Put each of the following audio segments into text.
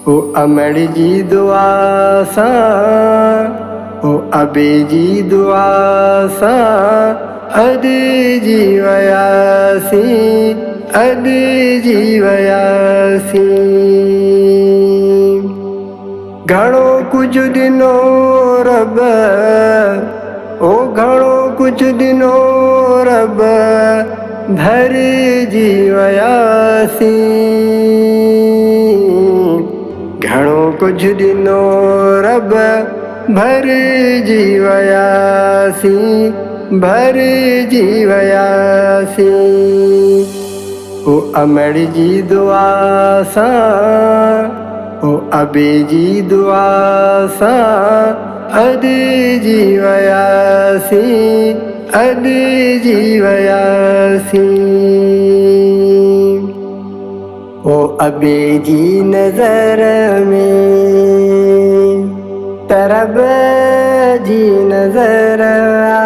ओ अमड़ जी दुआ सां, ओ अबे जी दुआ सां अॼु जी वियासीं, अॼु जी वियासीं। घणो कुझु ॾिनो रब, ओ घणो कुझु ॾिनो रब, भरिजी वियासीं। घणो कुझु ॾिनो रब, भरिजी वियासीं, भरिजी वियासीं। ओ अमड़ जी दुआ सां, ओ अबे जी दुआ सां अॼु जी वियासीं, अॼु जी वियासीं। ओ अबे जी नज़र में तरब जी नज़र आ,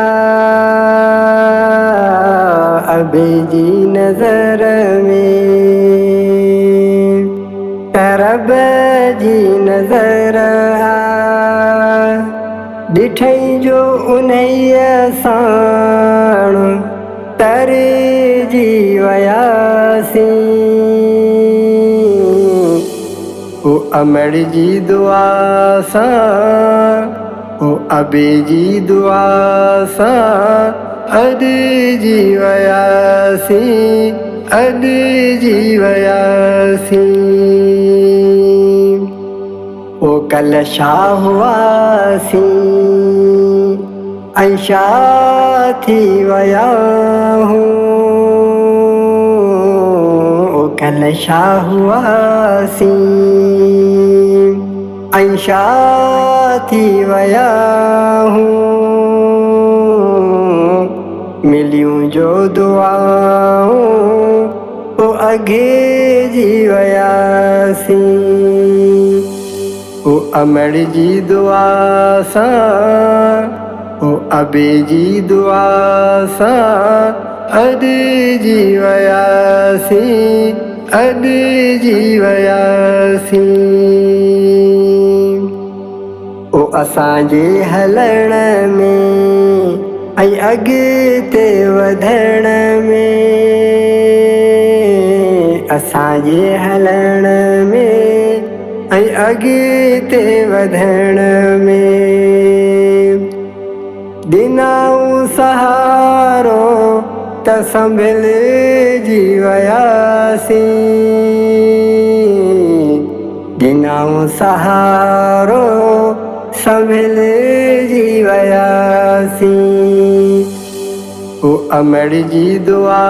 अबे जी नज़र में तरब जी नज़र आ। ॾिठई जो उन्हीअ साण तरिजी वियासीं। ओ अमड़ जी दुआ सां, ओ अबे जी दुआ सां अॼु जी वियासीं, अॼु जी वियासीं। ओ कल छा हुआसीं ऐं छा थी विया हूं, ओ कल छा हुआसीं ऐं छा थी विया हूं। मिलियूं जो दुआऊं ओ अॻे जी वियासीं। ओ अमड़ जी दुआ सां, ओ अबे जी दुआ सां अॼु जी वियासीं, अॼु जी वियासीं। ओ असांजे हलण में ऐं अॻिते वधण में, असांजे हलण में ऐं अॻिते वधण में ॾिनऊं सहारो त संभलिजी वियासीं। ॾिनऊं सहारो संभलिजी वियासीं। ओ अमड़ जी दुआ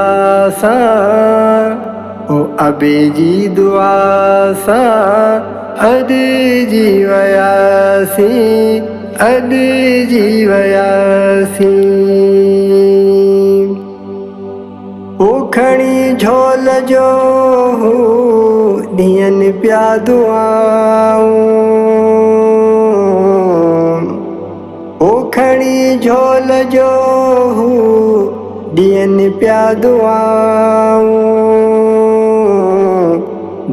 सां, ओ अबे जी दुआ सां अॼु जी वियासीं, अॼु जी वियासीं। ओ खणी झोल जो हू ॾियनि पिया दुआऊं, ओ खणी झोल जो हू ॾियनि पिया दुआऊं।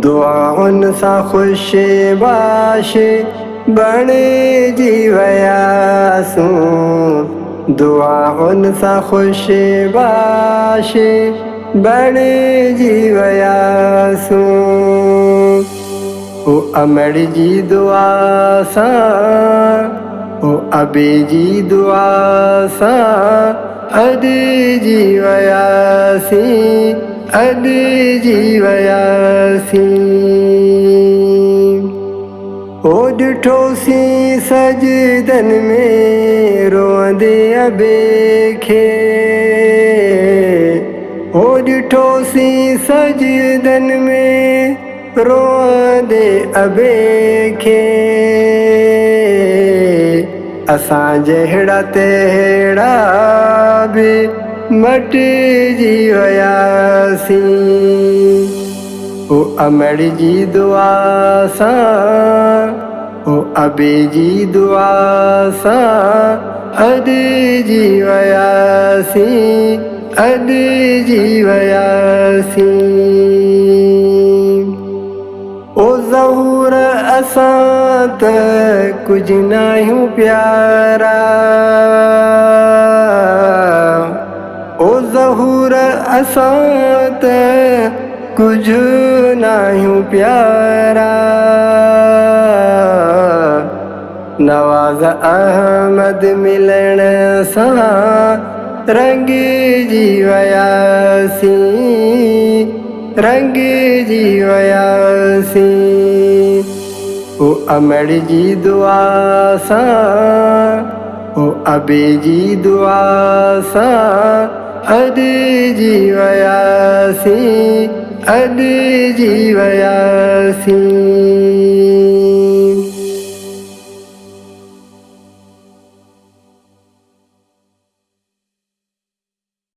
दुआउनि सां ख़ुशि बाश बणिजी वियासूं, दुआउनि सां ख़ुशि बाश बणिजी वियासूं। ओ अमड़ जी दुआ सां, ओ अबे जी दुआ सां अॼु जी वियासीं, अॼु जी वियासीं। ओ ॾिठोसीं सजदन में रोअंदे अबे खे, ओ ॾिठोसीं सजदन में रोअंदे अबे खे। असां जहिड़ा तहिड़ा बि मटिजी वियासीं। ओ अमड़ जी दुआ सां, ओ अबे जी दुआ सां अॼु जी वियासीं, अॼु जी वियासीं। ओ ज़हूर असां त कुझु न आहियूं प्यारा। ओ ज़हूर असां त कुझु न आहियूं प्यारा। नवाज़ अहमद मिलण सां रंगिजी वियासीं, रंगिजी वियासीं। ओ अमड़ जी दुआ सां, ओ अबे जी दुआ सां अॾिजी वियासीं, अॾिजी वियासीं।